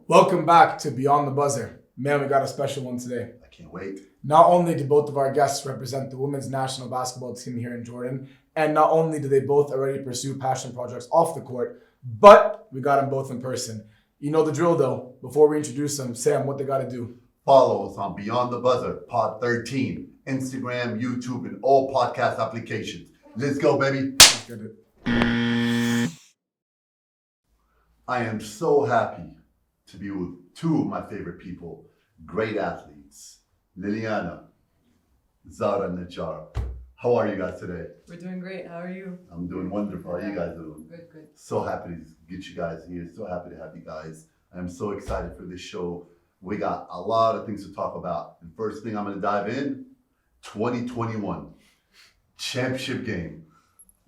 Welcome back to Beyond the Buzzer. Man, we got a special one today. I can't wait. Not only do both of our guests represent the women's national basketball team here in Jordan, and not only do they both already pursue passion projects off the court, but we got them both in person. You know the drill though. Before we introduce them, Sam, what they got to do? Follow us on Beyond the Buzzer, Pod 13, Instagram, YouTube, and all podcast applications. Let's go, baby. Let's get it. I am so happy to be with two of my favorite people, great athletes, Liliana, Zara Najjar. How are you guys today? We're doing great. How are you? I'm doing wonderful. How are you guys doing? Good. So happy to get you guys here. So happy to have you guys. I'm so excited for this show. We got a lot of things to talk about. And first thing I'm going to dive in, 2021 championship game.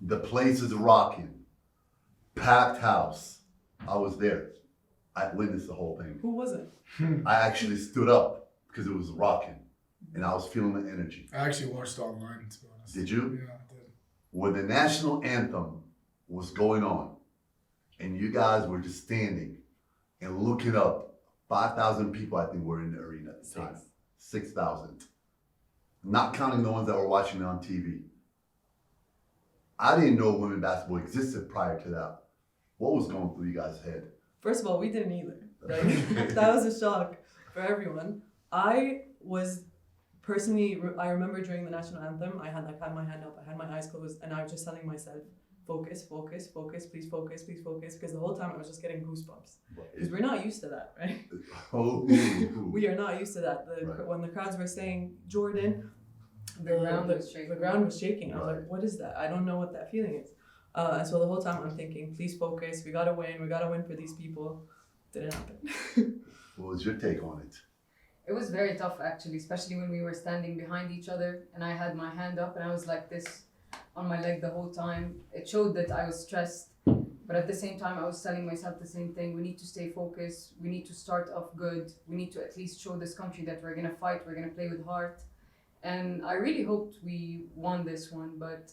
The place is rocking. Packed house. I was there. I witnessed the whole thing. Who was it? I actually stood up because it was rocking. And I was feeling the energy. I actually watched online, to be honest. Did you? Yeah, I did. When the national anthem was going on, and you guys were just standing and looking up, 5,000 people, I think, were in the arena at the time. 6,000. Not counting the ones that were watching it on TV. I didn't know women basketball existed prior to that. What was going through you guys' head? First of all, we didn't either. Like, that was a shock for everyone. I was personally, I remember during the national anthem, I had my hand up, I had my eyes closed, and I was just telling myself, focus, please focus, because the whole time I was just getting goosebumps. Because we're not used to that, right? We are not used to that. Right. When the crowds were saying Jordan, the ground was shaking. I was like, what is that? I don't know what that feeling is. And so the whole time I'm thinking, please focus, we gotta win for these people. Didn't happen. What was your take on it? It was very tough actually, especially when we were standing behind each other and I had my hand up and I was like this on my leg the whole time. It showed that I was stressed, but at the same time I was telling myself the same thing. We need to stay focused, we need to start off good, we need to at least show this country that we're gonna fight, we're gonna play with heart. And I really hoped we won this one, but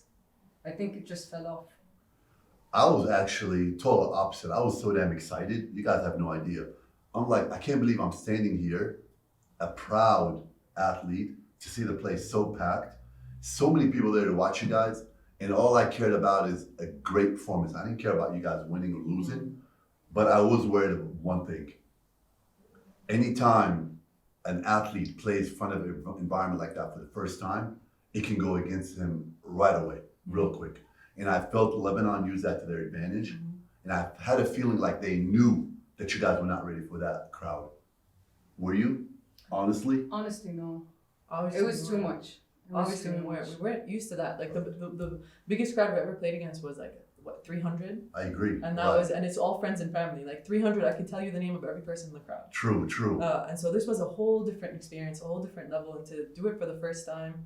I think it just fell off. I was actually total opposite. I was so damn excited. You guys have no idea. I'm like, I can't believe I'm standing here, a proud athlete, to see the place so packed. So many people there to watch you guys. And all I cared about is a great performance. I didn't care about you guys winning or losing, but I was worried of one thing. Anytime an athlete plays in front of an environment like that for the first time, it can go against him right away, real quick. And I felt Lebanon use that to their advantage. And I had a feeling like they knew that you guys were not ready for that crowd. Were you? Honestly? Honestly, no. Obviously, It was too much. Obviously, we weren't used to that. Like the biggest crowd I've ever played against was like, what, 300? I agree. And that was, and it's all friends and family. Like 300, I could tell you the name of every person in the crowd. True. And so this was a whole different experience, a whole different level, and to do it for the first time,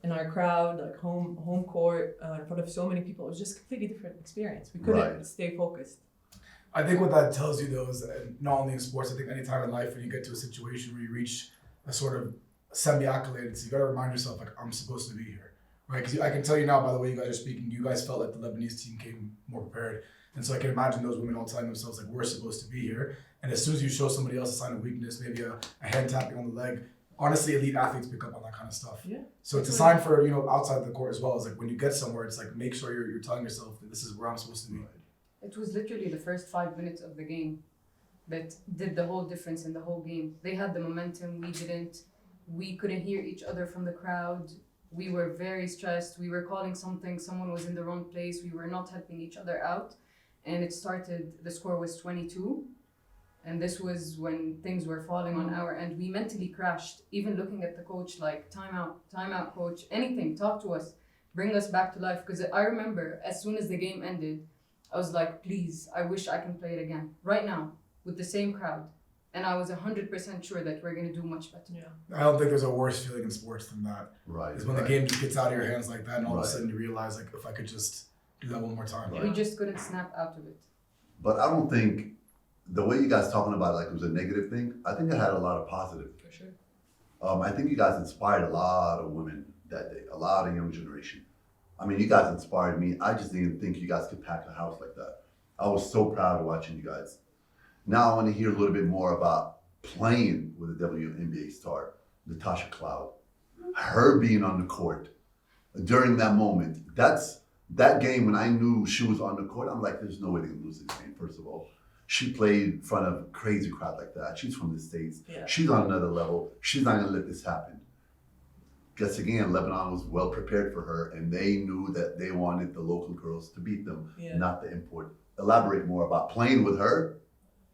in our crowd, like home court, in front of so many people, it was just a completely different experience. We couldn't stay focused. I think what that tells you though is that not only in sports, I think any time in life when you get to a situation where you reach a sort of semi-accolade, you gotta remind yourself like, I'm supposed to be here, right? Because I can tell you now, by the way you guys are speaking, you guys felt like the Lebanese team came more prepared. And so I can imagine those women all telling themselves like, we're supposed to be here. And as soon as you show somebody else a sign of weakness, maybe a hand tapping on the leg, honestly, elite athletes pick up on that kind of stuff. Yeah. So it's a sign for, outside the court as well. It's like when you get somewhere, it's like, make sure you're telling yourself that this is where I'm supposed to be. It was literally the first 5 minutes of the game that did the whole difference in the whole game. They had the momentum, we didn't. We couldn't hear each other from the crowd. We were very stressed. We were calling something, someone was in the wrong place. We were not helping each other out. And it started, the score was 22. And this was when things were falling on our end. We mentally crashed, even looking at the coach like, time out, coach, anything, talk to us, bring us back to life. Because I remember as soon as the game ended, I was like, please, I wish I can play it again, right now, with the same crowd. And I was 100% sure that we're going to do much better. Yeah. I don't think there's a worse feeling in sports than that. Right. Is when the game just gets out of your hands like that and all of a Right. sudden you realize like, if I could just do that one more time. Right. We just couldn't snap out of it. But I don't think the way you guys talking about it like it was a negative thing, I think it had a lot of positive. For sure. I think you guys inspired a lot of women that day, a lot of young generation. I mean, you guys inspired me. I just didn't think you guys could pack a house like that. I was so proud of watching you guys. Now I want to hear a little bit more about playing with a WNBA star, Natasha Cloud. Her being on the court during that moment, that game when I knew she was on the court, I'm like, there's no way they can lose this game, first of all. She played in front of a crazy crowd like that. She's from the States. Yeah. She's on another level. She's not going to let this happen. Guess again, Lebanon was well prepared for her, and they knew that they wanted the local girls to beat them, not the import. Elaborate more about playing with her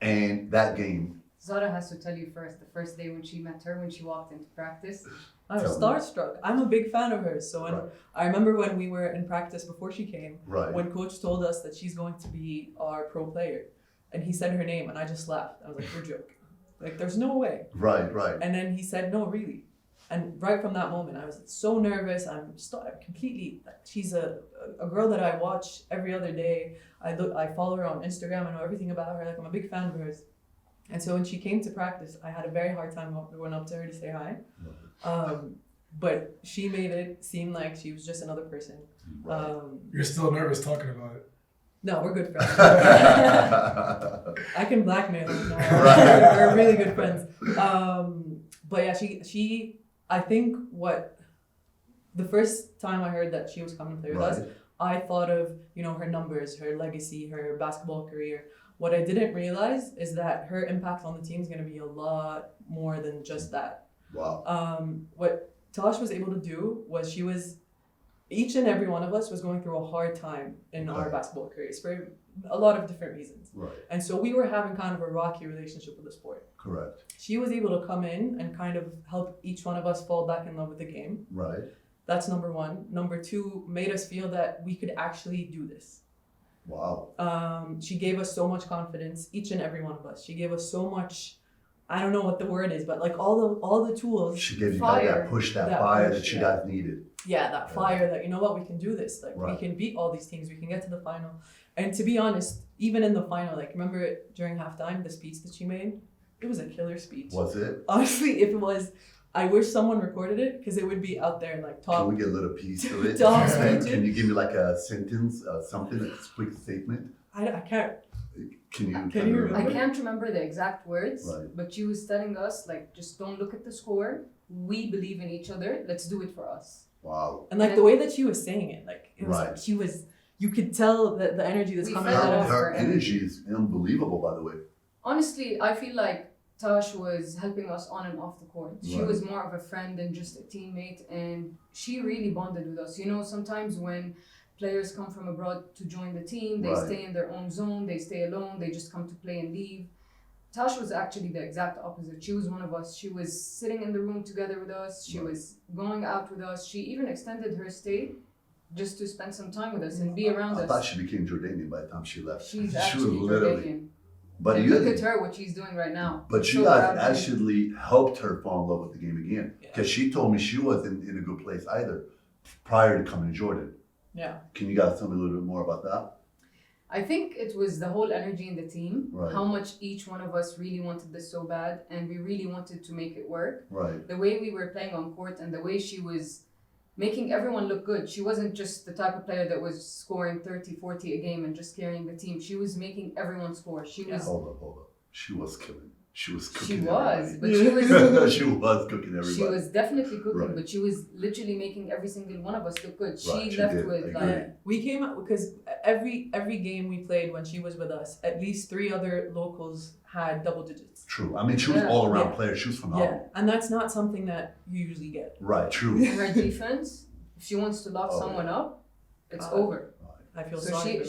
and that game. Zara has to tell you first, the first day when she met her, when she walked into practice. I was starstruck. I'm a big fan of hers. So Right. I remember when we were in practice before she came, Right. when coach told us that she's going to be our pro player, and he said her name, and I just laughed. I was like, "You're joking! Like, there's no way." Right. And then he said, "No, really." And right from that moment, I was so nervous. I'm completely. She's a girl that I watch every other day. I follow her on Instagram. I know everything about her. Like, I'm a big fan of hers. And so when she came to practice, I had a very hard time going up to her to say hi. But she made it seem like she was just another person. Right. You're still nervous talking about it. No, we're good friends. I can blackmail her now. Right. We're really good friends. But yeah, she. I think the first time I heard that she was coming to play with us, I thought of her numbers, her legacy, her basketball career. What I didn't realize is that her impact on the team is going to be a lot more than just that. Wow. What Tosh was able to do was each and every one of us was going through a hard time in our basketball careers for a lot of different reasons. Right. And so we were having kind of a rocky relationship with the sport. Correct. She was able to come in and kind of help each one of us fall back in love with the game. Right. That's number one. Number two, made us feel that we could actually do this. Wow. She gave us so much confidence, each and every one of us. She gave us so much, I don't know what the word is, but like all the tools. She gave you Fire. that push, that That fire push, that you yeah. guys needed. Yeah, that fire that, you know what, we can do this. Like, Right. we can beat all these teams. We can get to the final. And to be honest, even in the final, like, remember during halftime, the speech that she made? It was a killer speech. Was it? Honestly, if it was, I wish someone recorded it because it would be out there in like top. Can we get a little piece of it? Top And speeches. can you give me like a sentence, something, a quick statement? I can't. Can you remember? I can't remember the exact words, Right. but she was telling us, like, just don't look at the score. We believe in each other. Let's do it for us. Wow. And like the way that she was saying it, like it was Right. like you could tell the energy that's We coming felt out of Her her. energy is unbelievable, by the way. Honestly, I feel like Tosh was helping us on and off the court. She Right. was more of a friend than just a teammate, and she really bonded with us. Sometimes when players come from abroad to join the team, they Right. stay in their own zone, they stay alone, they just come to play and leave. Tosh was actually the exact opposite. She was one of us. She was sitting in the room together with us. She Right. was going out with us. She even extended her stay just to spend some time with us and be around I us. thought she became Jordanian by the time she left. She's She actually was literally. Jordanian. But And you, look at her, what she's doing right now. but I'm you so guys proud of her. actually helped her fall in love with the game again. Yeah. Because she told me she wasn't in a good place either prior to coming to Jordan. Yeah. Can you guys tell me a little bit more about that? I think it was the whole energy in the team, Right. how much each one of us really wanted this so bad, and we really wanted to make it work. Right. The way we were playing on court and the way she was making everyone look good. She wasn't just the type of player that was scoring 30, 40 a game and just carrying the team. She was making everyone score. She was Hold up. She was killing. She was She cooking was, everybody. but she was She was cooking everybody. she was definitely cooking, Right. but she was literally making every single one of us look good. She Right, she left did, with I like agree. Yeah. We came up because every game we played when she was with us, at least 3 other locals had double digits. True. I mean, she was Yeah. all around Yeah. player. She was Yeah, phenomenal. and that's not something that you usually get. Right. True. her defense. If she wants to lock Oh, someone up, it's God. over. I feel So sorry.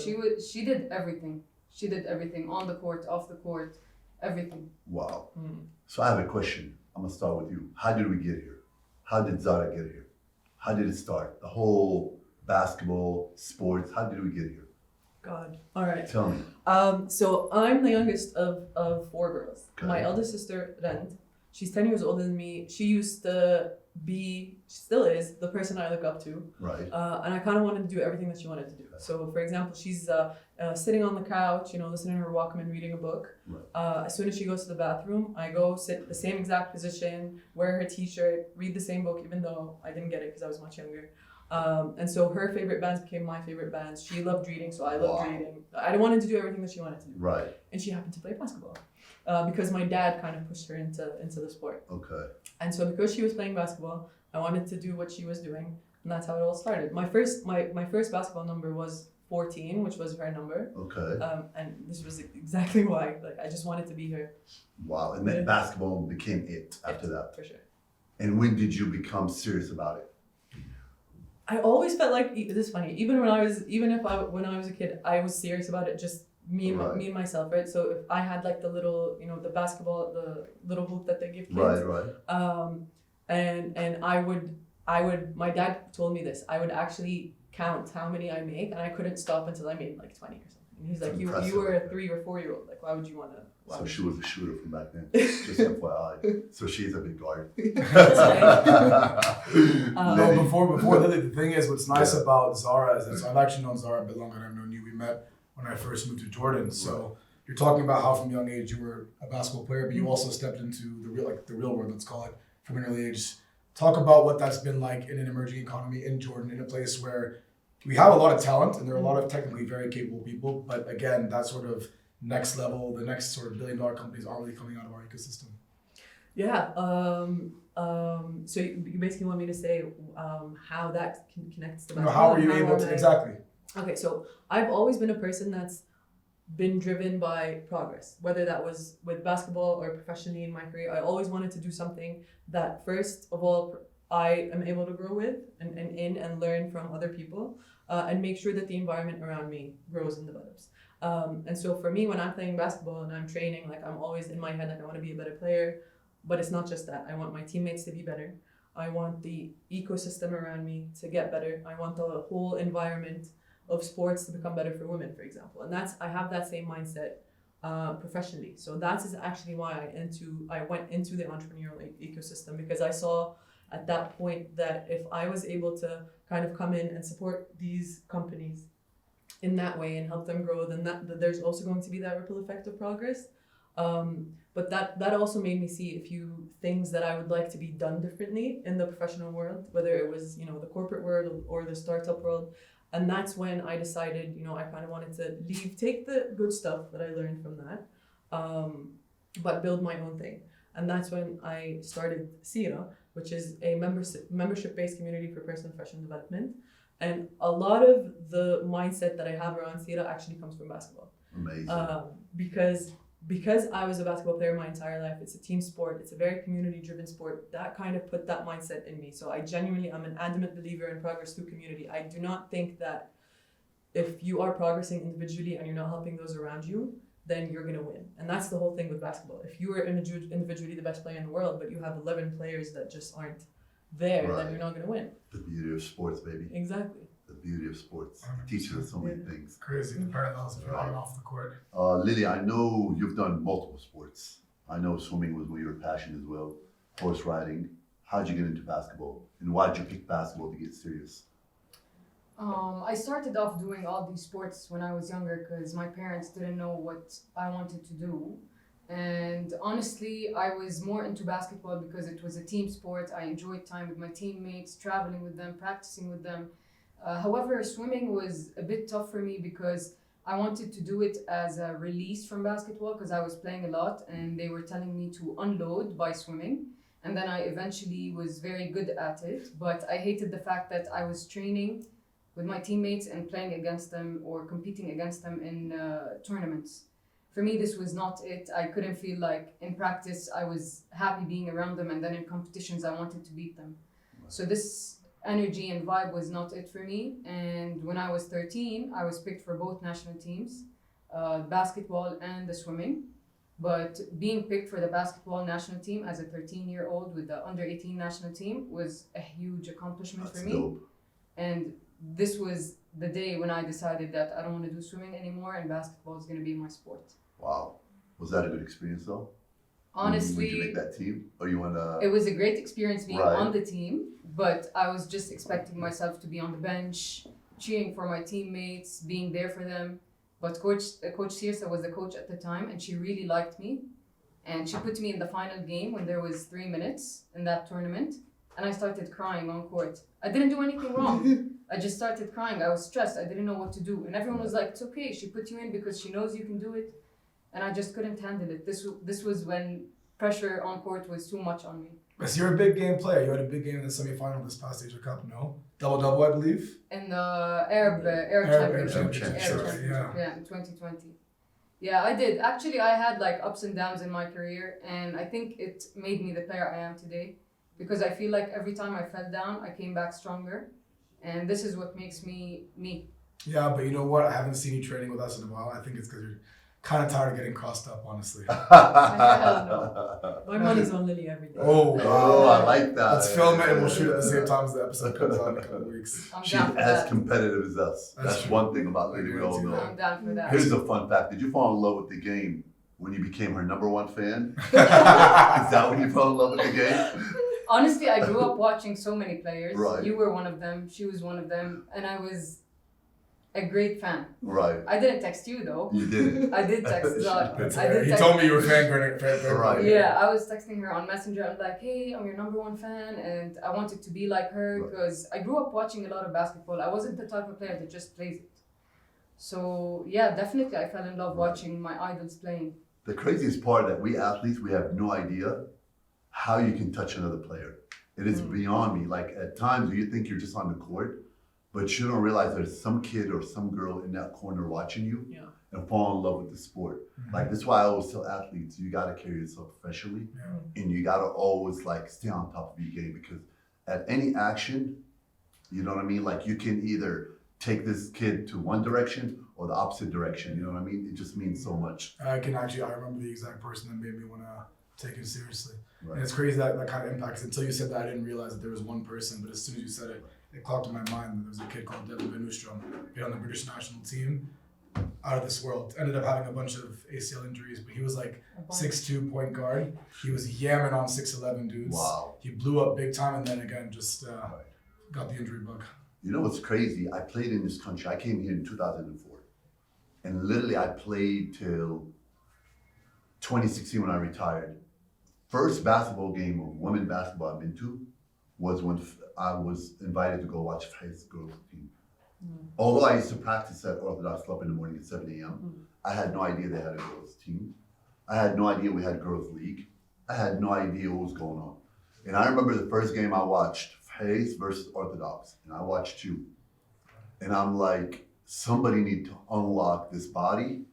she did everything. She did everything on the court, off the court, everything. Wow. Mm. So I have a question. I'm gonna start with you. How did we get here? How did Zara get here? How did it start? The whole basketball, sports. How did we get here? God. All right. Tell me. So I'm the youngest of 4 girls. Okay. My eldest sister, Rend, she's 10 years older than me. She used to be, she still is, the person I look up to. Right. And I kind of wanted to do everything that she wanted to do. So, for example, she's sitting on the couch, listening to her Walkman, reading a book. Right. As soon as she goes to the bathroom, I go sit the same exact position, wear her T-shirt, read the same book, even though I didn't get it because I was much younger. And so her favorite bands became my favorite bands. She loved reading, so I loved Wow. reading. I wanted to do everything that she wanted to do. Right. And she happened to play basketball because my dad kind of pushed her into the sport. Okay. And so because she was playing basketball, I wanted to do what she was doing, and that's how it all started. My first basketball number was 14, which was her number. Okay. And this was exactly why. Like I just wanted to be her. Wow. And then basketball became it after that. For sure. And when did you become serious about it? I always felt like this is funny. When I was a kid, I was serious about it. Just me and myself, right? So if I had like the little, the basketball, the little hoop that they give kids. Right. And I would. My dad told me this. I would actually count how many I make, and I couldn't stop until I made like 20 or something. And he's like, you were a 3 or 4 year old. Like, why would you want to? So she was a shooter from back then. Just FYI. So she's a big guard. No, before Lily, the thing is, what's nice about Zara is that I've actually known Zara a bit longer than I've known you. We met when I first moved to Jordan. So you're talking about how from a young age you were a basketball player, but you also stepped into the real world, let's call it, from an early age. Talk about what that's been like in an emerging economy in Jordan, in a place where we have a lot of talent and there are a lot of technically very capable people, but again, that sort of next level, the next sort of $1 billion companies aren't really coming out of our ecosystem. Yeah. So you basically want me to say how that connects to basketball? How are you able to exactly? Okay, so I've always been a person that's been driven by progress, whether that was with basketball or professionally in my career. I always wanted to do something that first of all I am able to grow with and learn from other people and make sure that the environment around me grows and develops. And so for me, when I'm playing basketball and I'm training, like I'm always in my head, like I want to be a better player, but it's not just that. I want my teammates to be better. I want the ecosystem around me to get better. I want the whole environment of sports to become better for women, for example. And I have that same mindset professionally. So that is actually why I went into the entrepreneurial ecosystem, because I saw at that point that if I was able to kind of come in and support these companies in that way and help them grow, then that there's also going to be that ripple effect of progress. But that also made me see a few things that I would like to be done differently in the professional world, whether it was, the corporate world or the startup world. And that's when I decided, I kind of wanted to take the good stuff that I learned from that, but build my own thing. And that's when I started Zara, which is a membership-based community for personal and professional development. And a lot of the mindset that I have around Zara actually comes from basketball. Amazing. Because I was a basketball player my entire life, it's a team sport, it's a very community-driven sport, that kind of put that mindset in me. So I genuinely am an adamant believer in progress through community. I do not think that if you are progressing individually and you're not helping those around you, then you're going to win. And that's the whole thing with basketball. If you are individually the best player in the world, but you have 11 players that just aren't there, then you're not going to win. The beauty of sports, baby. Exactly. The beauty of sports. It teaches us so many things. Crazy, the parallels on and off the court. Lily, I know you've done multiple sports. I know swimming was one of your passions as well. Horse riding. How'd you get into basketball? And why'd you pick basketball to get serious? I started off doing all these sports when I was younger because my parents didn't know what I wanted to do. And honestly, I was more into basketball because it was a team sport. I enjoyed time with my teammates, traveling with them, practicing with them. However, swimming was a bit tough for me because I wanted to do it as a release from basketball because I was playing a lot and they were telling me to unload by swimming. And then I eventually was very good at it, but I hated the fact that I was training with my teammates and playing against them or competing against them in tournaments. For me, this was not it. I couldn't feel like in practice I was happy being around them, and then in competitions I wanted to beat them. So this energy and vibe was not it for me. And when I was 13, I was picked for both national teams, basketball and the swimming. But being picked for the basketball national team as a 13-year-old with the under 18 national team was a huge accomplishment for me. Dope. And this was the day when I decided that I don't want to do swimming anymore and basketball is going to be my sport. Wow. Was that a good experience though? Honestly, Would you make that team? Or you want to... it was a great experience being Right. on the team, but I was just expecting myself to be on the bench, cheering for my teammates, being there for them. But Coach Sirsa was the coach at the time, and she really liked me. And she put me in the final game when there was 3 minutes in that tournament. and I started crying on court. I didn't do anything wrong. I just started crying. I was stressed. I didn't know what to do. And everyone was like, it's okay. She put you in because she knows you can do it. And I just couldn't handle it. This was when pressure on court was too much on me. So you're a big game player. You had a big game in the semifinal this past Asia Cup, no? Double, I believe? In the Arab Championship. Yeah, in 2020. Yeah, I did. Actually, I had like ups and downs in my career. And I think it made me the player I am today. Because I feel like every time I fell down, I came back stronger. And this is what makes me me. Yeah, but you know what? I haven't seen you training with us in a while. I think it's because you're kind of tired of getting crossed up, honestly. Hell no. My money's on Lily every day. Oh, I like that. Let's film it and we'll shoot it at the same time as the episode comes out in a couple of weeks. I'm She's down for as that. competitive as us. That's That's true. one thing about Lady we all know. I'm down for that. Here's a fun fact. Did you fall in love with the game when you became her #1 fan? Is that when you fell in love with the game? Honestly, I grew up watching so many players. Right. You were one of them. She was one of them. And I was a great fan. Right. I didn't text you though. You did. I did text Zara. That's I did he text. told me you were fangirling. Right. Yeah, I was texting her on Messenger. I'm like, hey, I'm your #1 fan, and I wanted to be like her Right. because I grew up watching a lot of basketball. I wasn't the type of player that just plays it. So yeah, definitely, I fell in love watching my idols playing. The craziest part that we athletes, we have no idea how you can touch another player. It is beyond me. Like at times you think you're just on the court, but you don't realize there's some kid or some girl in that corner watching you Yeah. and fall in love with the sport. Like that's why I always tell athletes, you gotta carry yourself professionally and you gotta always like stay on top of your game because at any action, you know what I mean? Like you can either take this kid to one direction or the opposite direction, you know what I mean? It just means so much. I remember the exact person that made me want to take it seriously. Right. And it's crazy that kind of impacts. Until you said that, I didn't realize that there was one person. But as soon as you said it, it clocked in my mind that there was a kid called Devin Van Noostrom, played on the British national team, out of this world. Ended up having a bunch of ACL injuries, but he was like 6'2" point guard. He was yamming on 6'11" dudes. Wow. He blew up big time, and then again just got the injury bug. You know what's crazy? I played in this country. I came here in 2004. And literally I played till 2016 when I retired. First basketball game of women basketball I've been to was when I was invited to go watch Faye's girls team. Although I used to practice at Orthodox Club in the morning at 7 a.m., I had no idea they had a girls team. I had no idea we had girls league. I had no idea what was going on. And I remember the first game I watched, Faye's versus Orthodox, and I watched two. And I'm like, somebody need to unlock this body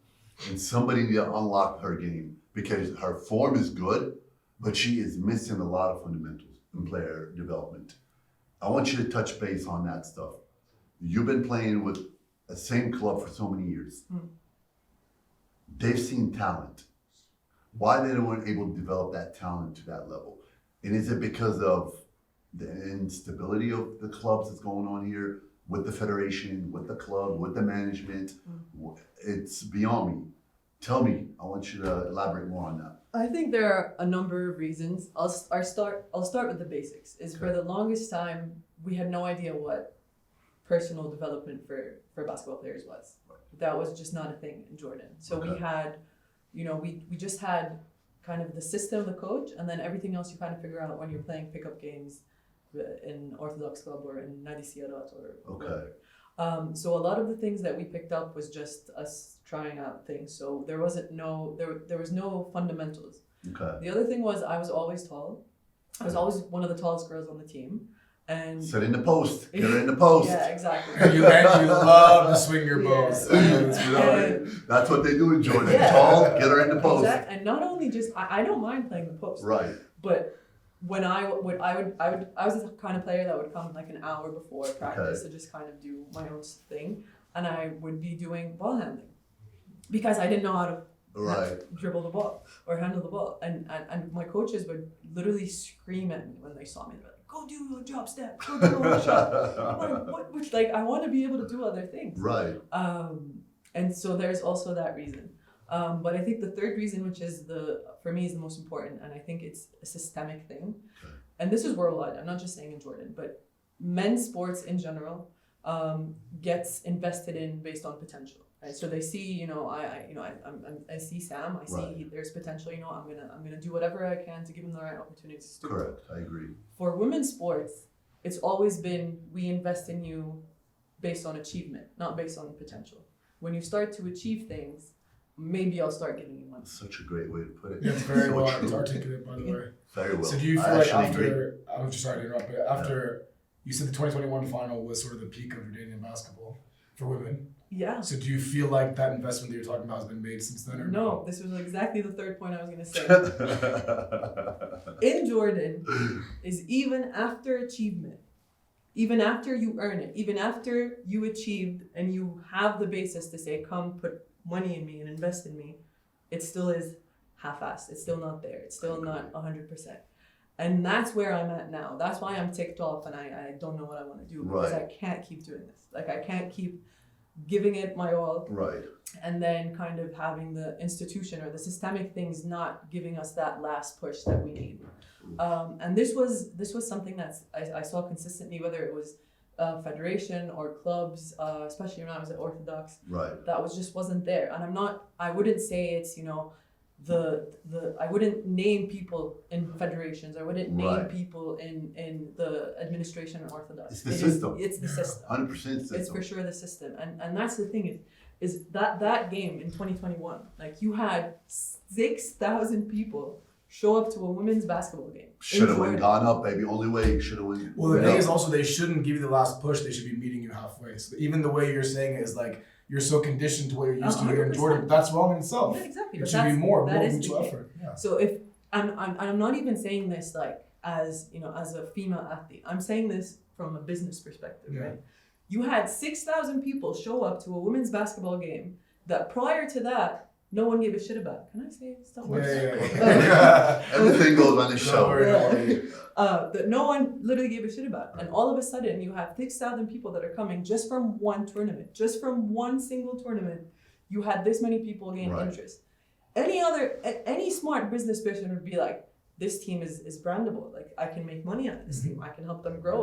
and somebody need to unlock her game because her form is good, but she is missing a lot of fundamentals in player development. I want you to touch base on that stuff. You've been playing with the same club for so many years. They've seen talent. Why they weren't able to develop that talent to that level? And is it because of the instability of the clubs that's going on here with the federation, with the club, with the management? It's beyond me. Tell me, I want you to elaborate more on that. I think there are a number of reasons. I'll start with the basics. For the longest time, we had no idea what personal development for basketball players was. That was just not a thing in Jordan. So we had, we just had kind of the system, the coach, and then everything else you kind of figure out when you're playing pickup games in Orthodox Club or in Nadi Siarat or whatever. So a lot of the things that we picked up was just us trying out things. So there was no fundamentals. Okay. The other thing was I was always tall. I was always one of the tallest girls on the team. And Sit in the post. Get her in the post. yeah, exactly. And you love to swing your bows. Yeah. That's what they do in Jordan. Yeah. Tall, get her in the post. Exactly. And not only just I don't mind playing the post. Right. But when I was the kind of player that would come like an hour before practice to just kind of do my own thing, and I would be doing ball handling because I didn't know how to dribble the ball or handle the ball, and my coaches would literally scream at me when they saw me. They're like, "Go do your drop step, go do your shot." Which like I want to be able to do other things. Right. And so there's also that reason. But I think the third reason, which is for me is the most important, and I think it's a systemic thing, and this is worldwide, I'm not just saying in Jordan, but men's sports in general gets invested in based on potential. Right? So they see, I see Sam. I see Right. there's potential. I'm gonna do whatever I can to give him the right opportunities. Correct. I agree. For women's sports, it's always been we invest in you based on achievement, not based on potential. When you start to achieve things, maybe I'll start giving you money. Such a great way to put it. Yeah, it's very So well true. articulated, by the way. Very well. So do you I feel like actually after, agree. I'm just sorry to interrupt, but after you said the 2021 final was sort of the peak of Jordanian basketball for women. Yeah. So do you feel like that investment that you're talking about has been made since then or No, this was exactly the third point I was gonna say. In Jordan, is even after achievement, even after you earn it, even after you achieved and you have the basis to say, come put money in me and invest in me, it still is half-assed. It's still not there. It's still not 100%. And that's where I'm at now. That's why I'm ticked off and I don't know what I want to do because Right. I can't keep doing this. Like I can't keep giving it my all Right. and then kind of having the institution or the systemic things not giving us that last push that we need. And this was something that I saw consistently, whether it was federation or clubs, especially when I was at Orthodox, Right. that wasn't there. And I wouldn't say it's, I wouldn't name people in federations. I wouldn't name Right. people in the administration in Orthodox. It's the system. It's the system. 100% system. It's for sure the system, and that's the thing is that game in 2021, like you had 6,000 people show up to a women's basketball game. Should have went gone up, baby. Only way you should have went. Well, the went thing up. is also they shouldn't give you the last push. They should be meeting you halfway. So even the way you're saying it is like you're so conditioned to what you're used to here in 100%. Jordan. But that's wrong in itself. Yeah, exactly. It But should be that more is the mutual game. effort. Yeah. So if I'm not even saying this like as as a female athlete. I'm saying this from a business perspective, Yeah. right? You had 6,000 people show up to a women's basketball game that prior to that no one gave a shit about. Can I say stuff like that? Yeah. Everything goes on the show. Don't worry, don't worry. That no one literally gave a shit about. And all of a sudden, you have 6,000 people that are coming just from one tournament, just from one single tournament. You had this many people gain Right. interest. Any smart business person would be like, this team is brandable. Like I can make money out of this team. I can help them grow.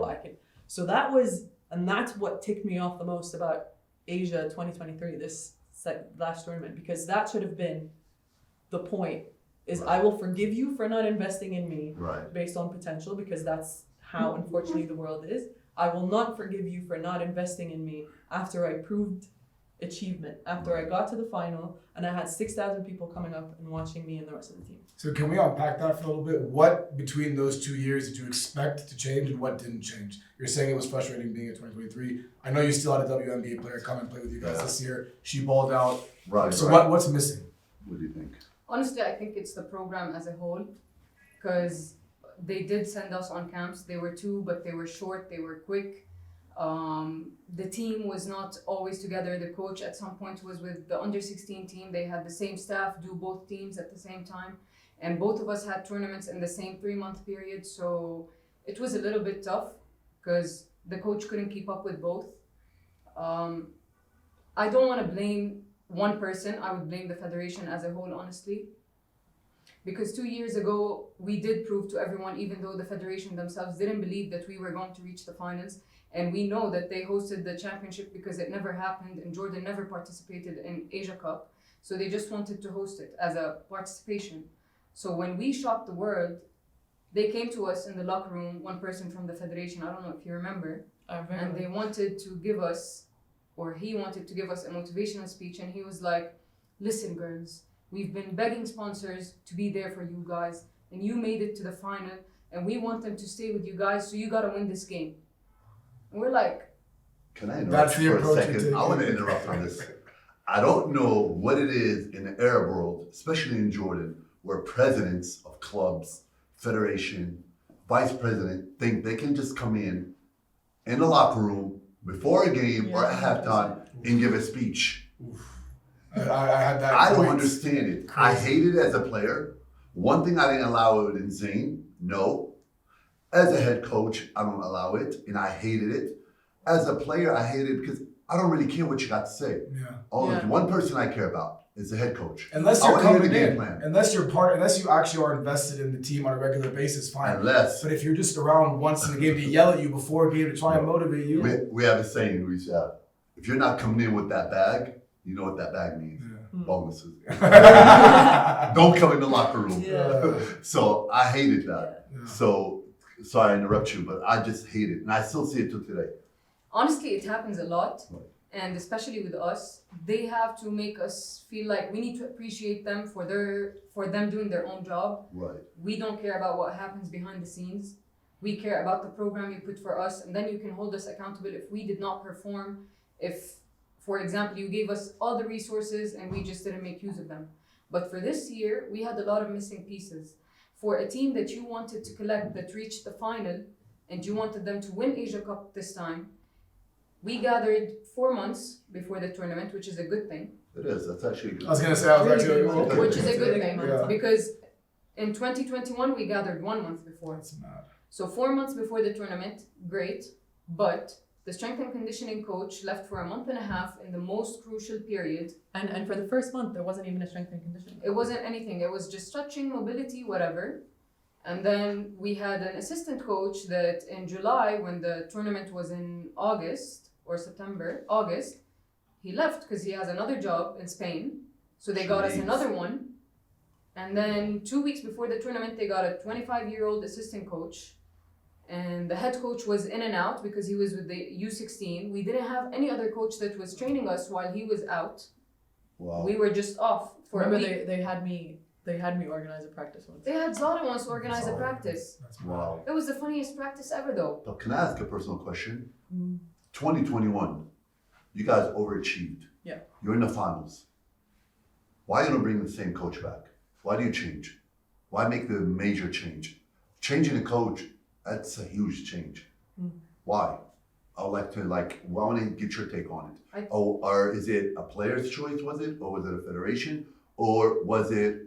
So that's what ticked me off the most about Asia 2023, this last tournament, because that should have been the point. Is I will forgive you for not investing in me Right. based on potential, because that's how unfortunately the world is. I will not forgive you for not investing in me after I proved achievement, after I got to the final and I had 6,000 people coming up and watching me and the rest of the team. So can we unpack that for a little bit? What between those 2 years did you expect to change and what didn't change? You're saying it was frustrating being in 2023. I know you still had a WNBA player come and play with you guys this year. She balled out. Right. So right. what's missing? What do you think? Honestly, I think it's the program as a whole, because they did send us on camps. They were 2, but they were short, they were quick. The team was not always together. The coach at some point was with the under 16 team. They had the same staff do both teams at the same time. And both of us had tournaments in the same 3-month period. So it was a little bit tough because the coach couldn't keep up with both. I don't want to blame one person. I would blame the federation as a whole, honestly. Because 2 years ago, we did prove to everyone, even though the federation themselves didn't believe that we were going to reach the finals. And we know that they hosted the championship because it never happened and Jordan never participated in Asia Cup. So they just wanted to host it as a participation. So when we shocked the world, they came to us in the locker room, one person from the federation, I don't know if you remember, and they wanted to give us, or he wanted to give us a motivational speech, and he was like, listen girls, we've been begging sponsors to be there for you guys, and you made it to the final, and we want them to stay with you guys, so you gotta win this game. And we're like, Can I interrupt That's the for a approach you're second? taking. I want to interrupt on this. I don't know what it is in the Arab world, especially in Jordan, where presidents of clubs, federation, vice president think they can just come in the locker room before a game or at halftime and give a speech. I had that. I don't point. understand it. I hate it as a player. One thing I didn't allow it in Zayn, no. As a head coach, I don't allow it, and I hated it. As a player, I hate it because I don't really care what you got to say. Yeah. One person I care about is the head coach. Unless I you're wanna hear coming the game in, plan. unless you actually are invested in the team on a regular basis, fine. Unless But if you're just around once in a game to yell at you before a game to try and motivate you, we have a saying, we say, if you're not coming in with that bag, You know what that bag means? Yeah. Bonuses. Don't come in the locker room. Yeah. So I hated that. Yeah. So sorry I interrupt you, but I just hate it, and I still see it till today. Honestly, it happens a lot. Right. And especially with us, they have to make us feel like we need to appreciate them for them doing their own job. Right. We don't care about what happens behind the scenes. We care about the program you put for us, and then you can hold us accountable if we did not perform. If, for example, you gave us all the resources and we just didn't make use of them. But for this year, we had a lot of missing pieces. For a team that you wanted to collect that reached the final, and you wanted them to win Asia Cup this time, we gathered 4 months before the tournament, which is a good thing. It is. That's actually good. I was gonna say, I was Really actually. good month. Which is a Really good good thing, month. because in 2021 we gathered 1 month before. That's mad. So 4 months before the tournament, great, but the strength and conditioning coach left for a month and a half in the most crucial period. And for the first month, there wasn't even a strength and conditioning. It wasn't anything, it was just stretching, mobility, whatever. And then we had an assistant coach that in July, when the tournament was in August or September, August, he left because he has another job in Spain. So they got us Jeez. another one. And then 2 weeks before the tournament, they got a 25-year-old assistant coach. And the head coach was in and out because he was with the U16. We didn't have any other coach that was training us while he was out. Wow. We were just off for a Remember, week. they had me organize a practice once. They had Zara once organize a practice. That's mad. Wow. It was the funniest practice ever, though. But can I ask a personal question? Mm. 2021, you guys overachieved. Yeah. You're in the finals. Why you don't bring the same coach back? Why do you change? Why make the major change? Changing a coach, that's a huge change. Mm. Why? I would like to I want to get your take on it. I- Or is it a player's choice, was it? Or was it a federation? Or was it,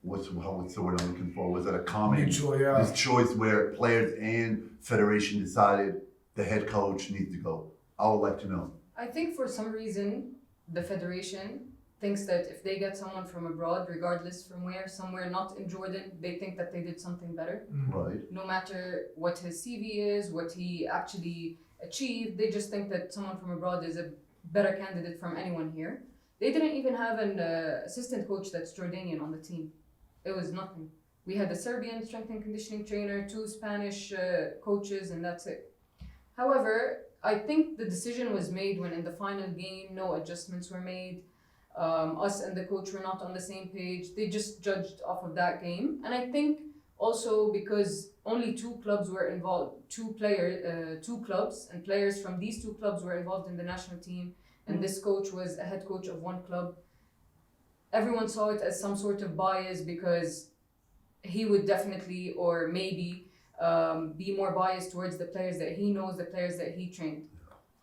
what's the word I'm looking for? Was it a common Mutual, yeah. this choice where players and federation decided the head coach needs to go? I would like to know. I think for some reason, the federation thinks that if they get someone from abroad, regardless from where, somewhere not in Jordan, they think that they did something better. Right. No matter what his CV is, what he actually achieved, they just think that someone from abroad is a better candidate from anyone here. They didn't even have an assistant coach that's Jordanian on the team. It was nothing. We had a Serbian strength and conditioning trainer, 2 Spanish coaches, and that's it. However, I think the decision was made when in the final game, no adjustments were made. Us and the coach were not on the same page. They just judged off of that game. And I think also because only 2 clubs were involved, 2 clubs, and players from these 2 clubs were involved in the national team. And this coach was a head coach of 1 club. Everyone saw it as some sort of bias because he would definitely or maybe be more biased towards the players that he knows, the players that he trained.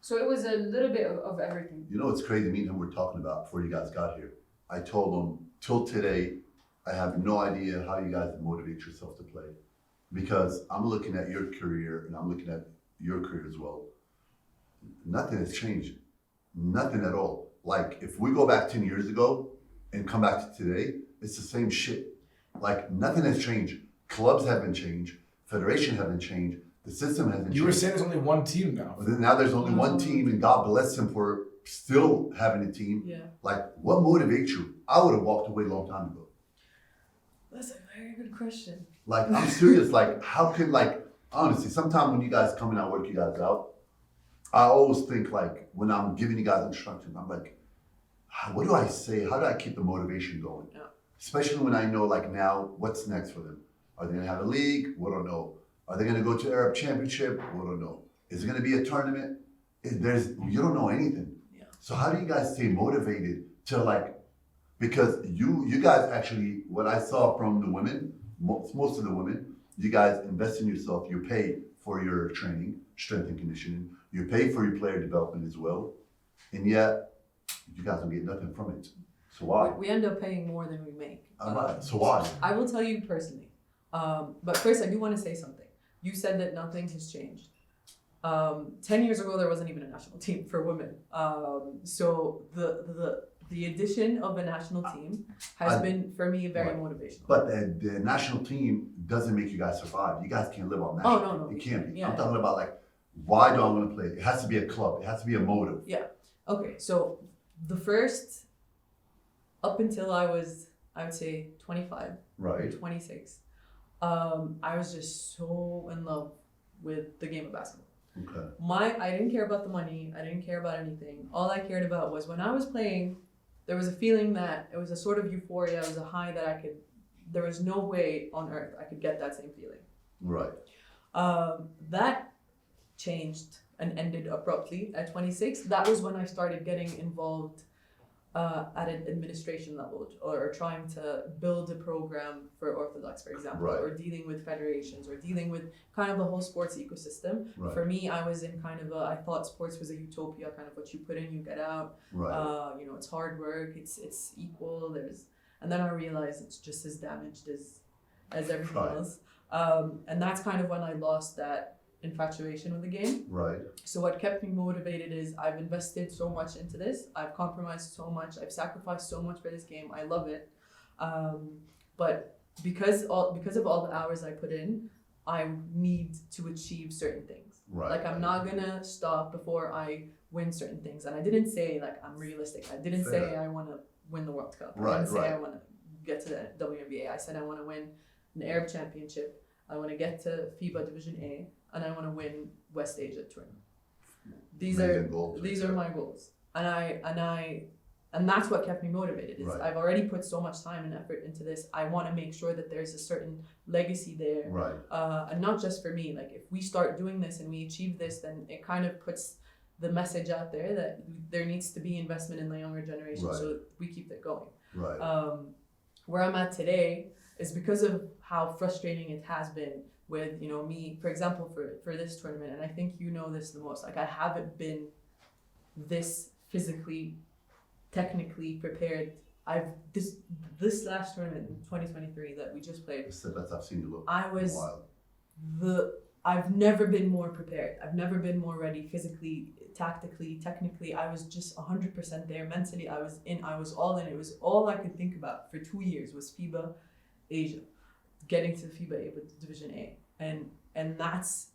So it was a little bit of everything. You know what's crazy? Me and him were talking about before you guys got here. I told him, till today, I have no idea how you guys motivate yourself to play. Because I'm looking at your career and I'm looking at your career as well. Nothing has changed. Nothing at all. Like, if we go back 10 years ago and come back to today, it's the same shit. Like, nothing has changed. Clubs haven't changed. Federation haven't changed. The system hasn't changed. You were saying there's only one team now. But then now there's only one team, and God bless him for still having a team. Yeah. Like, what motivates you? I would have walked away a long time ago. That's a very good question. Like, I'm serious. Like, how could, like, honestly, sometimes when you guys come in, I work you guys out. I always think, like, when I'm giving you guys instructions, I'm like, what do I say? How do I keep the motivation going? Yeah. Especially when I know, like, now, what's next for them? Are they going to have a league? We don't know. Are they going to go to Arab Championship? We don't know. Is it going to be a tournament? You don't know anything. Yeah. So how do you guys stay motivated to, like, because you guys actually, what I saw from the women, most of the women, you guys invest in yourself. You pay for your training, strength and conditioning. You pay for your player development as well. And yet, you guys don't get nothing from it. So why? We end up paying more than we make. So why? I will tell you personally. But first, I do want to say something. You said that nothing has changed. 10 years ago, there wasn't even a national team for women. So the addition of a national team has been, for me, very motivational. But the national team doesn't make you guys survive. You guys can't live on that. Oh, no. It can't be. Yeah. I'm talking about, like, why do I want to play? It has to be a club. It has to be a motive. Yeah. Okay, so the first, up until I would say 25 or Right. 26, I was just so in love with the game of basketball. Okay. I didn't care about the money. I didn't care about anything. All I cared about was when I was playing, there was a feeling that it was a sort of euphoria. It was a high that there was no way on earth I could get that same feeling. Right. That changed and ended abruptly at 26. That was when I started getting involved at an administration level, or trying to build a program for Orthodox, for example, Right. or dealing with federations, or dealing with kind of the whole sports ecosystem. Right. For me, I was in kind of I thought sports was a utopia, kind of what you put in, you get out. Right. It's hard work, it's equal. And then I realized it's just as damaged as everything Right. else. And that's kind of when I lost that infatuation with the game. Right. So what kept me motivated is I've invested so much into this. I've compromised so much. I've sacrificed so much for this game. I love it. But because of all the hours I put in, I need to achieve certain things. Right. Like I'm not gonna stop before I win certain things. And I didn't say like I'm realistic. I didn't Fair. say I want to win the World Cup. I Right, didn't say right. I want to get to the WNBA. I said I want to win an Arab Championship. I want to get to FIBA Division A, and I want to win West Asia tournament. These Amazing are goals, these right are there. my goals, and that's what kept me motivated. Is Right. I've already put so much time and effort into this. I want to make sure that there's a certain legacy there, Right. and not just for me. Like if we start doing this and we achieve this, then it kind of puts the message out there that there needs to be investment in the younger generation, Right. so we keep it going. Right. Where I'm at today is because of how frustrating it has been with me, for example, for this tournament, and I think you know this the most. Like I haven't been this physically, technically prepared. This last tournament in 2023 that we just played, It's the best I've seen you look. I was in a while. I've never been more prepared. I've never been more ready physically, tactically, technically. I was just 100% there. Mentally, I was all in. It was all I could think about for 2 years was FIBA Asia, getting to FIBA Division A. And us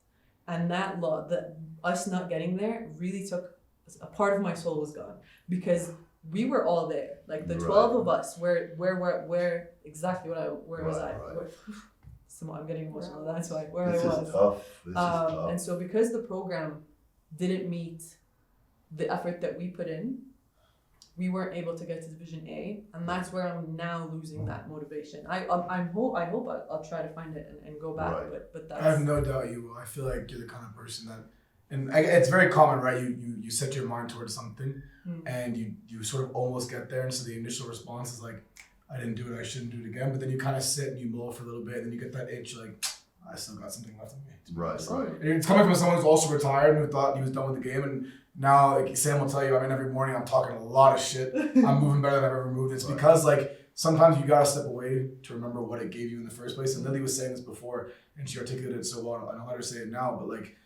not getting there really took a part of my soul was gone, because we were all there. Like the 12 of us, where exactly where was I? Right. Where, I'm getting emotional. That's why where This I is was. tough. This is tough. And so because the program didn't meet the effort that we put in, we weren't able to get to Division A, and that's where I'm now losing that motivation. I hope I'll try to find it and go back, Right. but I have that's no doubt you will. I feel like you're the kind of person that, and it's very common, right? You set your mind towards something, and you sort of almost get there, and so the initial response is like, I didn't do it, I shouldn't do it again. But then you kind of sit and you mull for a little bit, and then you get that itch, like, I still got something left in me. Right. Right. And it's coming from someone who's also retired and who thought he was done with the game, and now, like Sam will tell you, I mean, every morning I'm talking a lot of shit. I'm moving better than I've ever moved. It's Right. because like sometimes you gotta step away to remember what it gave you in the first place. And Lily was saying this before, and she articulated it so well, and I'll let her say it now. But like,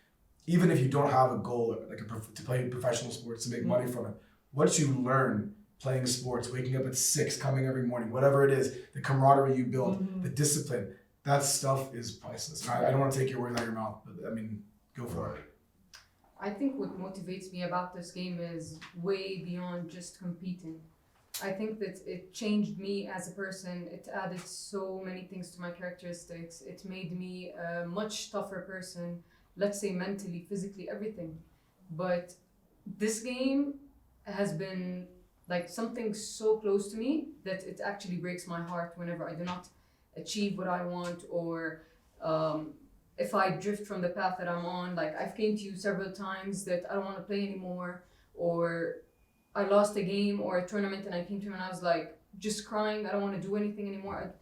even if you don't have a goal, like to play professional sports, to make money from it, what you learn playing sports, waking up at 6, coming every morning, whatever it is, the camaraderie you build, the discipline, that stuff is priceless. I don't want to take your words out of your mouth, but I mean, go for it. I think what motivates me about this game is way beyond just competing. I think that it changed me as a person. It added so many things to my characteristics. It made me a much tougher person, let's say mentally, physically, everything. But this game has been like something so close to me that it actually breaks my heart whenever I do not achieve what I want, or if I drift from the path that I'm on. Like I've came to you several times that I don't want to play anymore, or I lost a game or a tournament and I came to him and I was like just crying, I don't want to do anything anymore.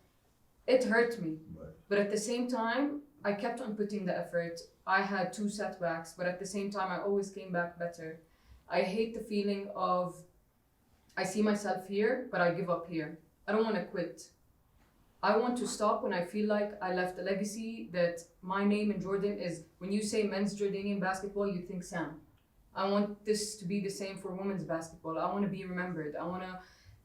It hurt me. Right. But at the same time, I kept on putting the effort. I had 2 setbacks, but at the same time, I always came back better. I hate the feeling of I see myself here, but I give up here. I don't want to quit. I want to stop when I feel like I left a legacy, that my name in Jordan is, when you say men's Jordanian basketball, you think Sam. I want this to be the same for women's basketball. I want to be remembered. I want to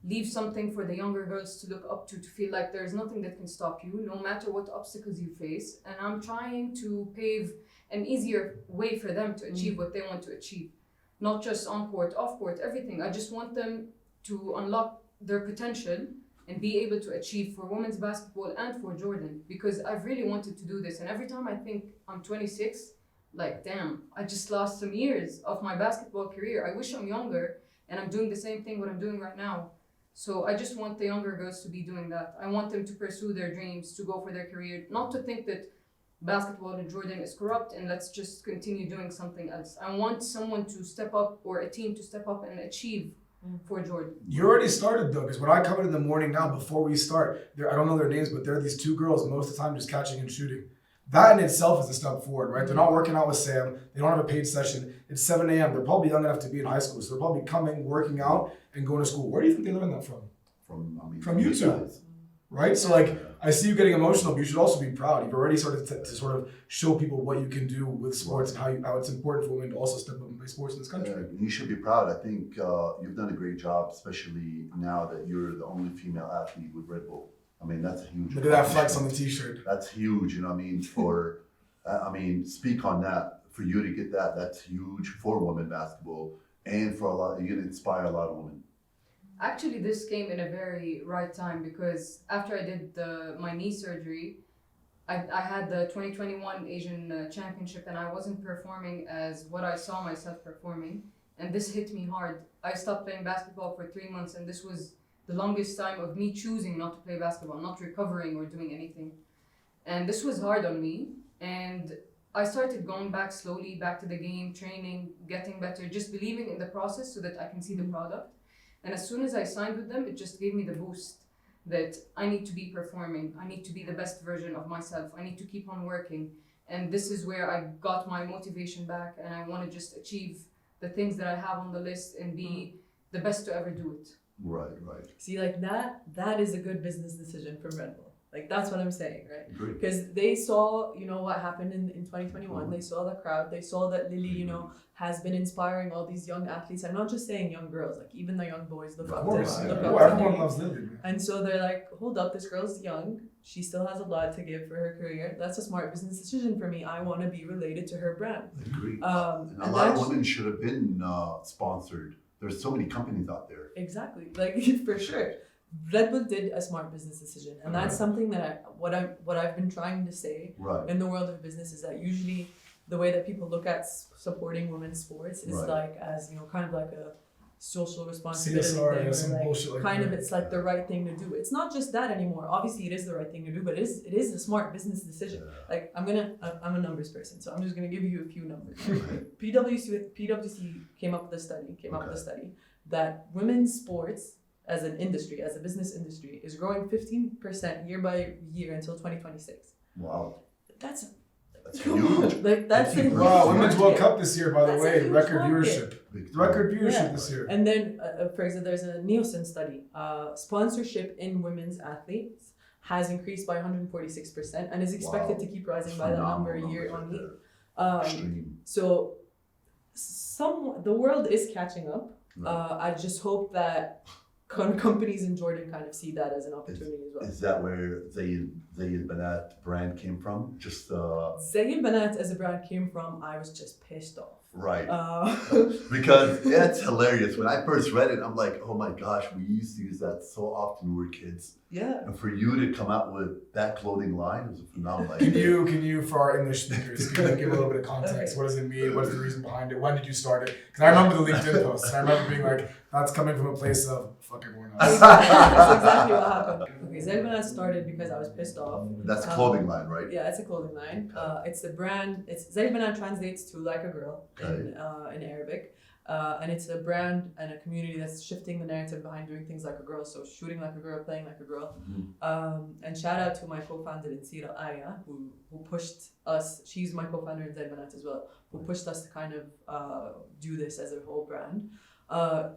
leave something for the younger girls to look up to feel like there's nothing that can stop you, no matter what obstacles you face. And I'm trying to pave an easier way for them to achieve what they want to achieve. not just on court, off court, everything. I just want them to unlock their potential and be able to achieve for women's basketball and for Jordan, because I've really wanted to do this. And every time I think I'm 26, like, damn, I just lost some years of my basketball career. I wish I'm younger and I'm doing the same thing what I'm doing right now. So I just want the younger girls to be doing that. I want them to pursue their dreams, to go for their career, not to think that basketball in Jordan is corrupt and let's just continue doing something else. I want someone to step up, or a team to step up and achieve for Jordan. You already started though, because when I come in the morning now, before we start, I don't know their names, but there are these two girls most of the time just catching and shooting. That in itself is a step forward, right? They're not working out with Sam. They don't have a paid session. It's 7 a.m. They're probably young enough to be in high school, so they're probably coming, working out, and going to school. Where do you think they learned that from? From YouTube. guys. Right? So like, I see you getting emotional, but you should also be proud. You've already started to sort of show people what you can do with sports and how it's important for women to also step up and play sports in this country. You should be proud. I think you've done a great job, especially now that you're the only female athlete with Red Bull. I mean, that's a huge. Look at that flex on the t-shirt. That's huge, you know what I mean? For, speak on that. For you to get that, that's huge for women basketball, and for a lot, you're gonna inspire a lot of women. Actually, this came in a very right time, because after I did my knee surgery, I had the 2021 Asian Championship and I wasn't performing as what I saw myself performing. And this hit me hard. I stopped playing basketball for 3 months, and this was the longest time of me choosing not to play basketball, not recovering or doing anything. And this was hard on me. And I started going back slowly, back to the game, training, getting better, just believing in the process so that I can see the product. And as soon as I signed with them, it just gave me the boost that I need to be performing. I need to be the best version of myself. I need to keep on working. And this is where I got my motivation back, and I want to just achieve the things that I have on the list and be the best to ever do it. Right. See, like that is a good business decision from Red Bull. Like, that's what I'm saying, right? Agreed. Because they saw, what happened in 2021. They saw the crowd. They saw that Lily, has been inspiring all these young athletes. I'm not just saying young girls, like even the young boys look Of up course. to Yeah. her. Everyone loves Lily, man. And so they're like, hold up, this girl's young. She still has a lot to give for her career. That's a smart business decision for me. I want to be related to her brand. Agreed. And And a lot of women should have been sponsored. There's so many companies out there. Exactly, like for sure. Red Bull did a smart business decision, and that's something that what I've been trying to say Right. in the world of business is that usually the way that people look at supporting women's sports is Right. like as kind of like a social responsibility CSR, thing, yeah, or some like bullshit like kind of that. it's like the right thing to do. It's not just that anymore. Obviously, it is the right thing to do, but it is a smart business decision. Like I'm a numbers person, so I'm just gonna give you a few numbers. PwC came up with a study that women's sports as an industry, as a business industry, is growing 15% year by year until 2026 Wow. That's huge. Like that's a Wow, huge Women's World market. Cup this year, by the That's a way. huge Record market. viewership. Big time. Record viewership Yeah. this year. And then, for example, there's a Nielsen study. Sponsorship in women's athletes has increased by 146% and is expected Wow. to keep rising by that number Phenomenal year numbers on right year. there. Extreme. So, the world is catching up. Right. I just hope that companies in Jordan kind of see that as an opportunity as well. Is that where Zayd Banat brand came from? Just Zayd Banat as a brand came from, I was just pissed off. right. Uh, Because it's hilarious. When I first read it, I'm like, oh my gosh, we used to use that so often when we were kids. yeah. And for you to come out with that clothing line was a phenomenal Can idea. you, for our English speakers, give a little bit of context? Okay. What does it mean? What's the reason behind it? When did you start it? Because I remember the LinkedIn posts. I remember being like, that's coming from a place of fuck everyone else. That's exactly what happened. Okay, Zayd Banat started because I was pissed off. That's a clothing line, right? Yeah, it's a clothing line. It's a brand. It's Zayd Banat translates to like a girl in Arabic, and it's a brand and a community that's shifting the narrative behind doing things like a girl. So shooting like a girl, playing like a girl. And shout out to my co-founder in Sira, Aya, who pushed us. She's my co-founder in Zayd Banat as well. Who pushed us to kind of do this as a whole brand.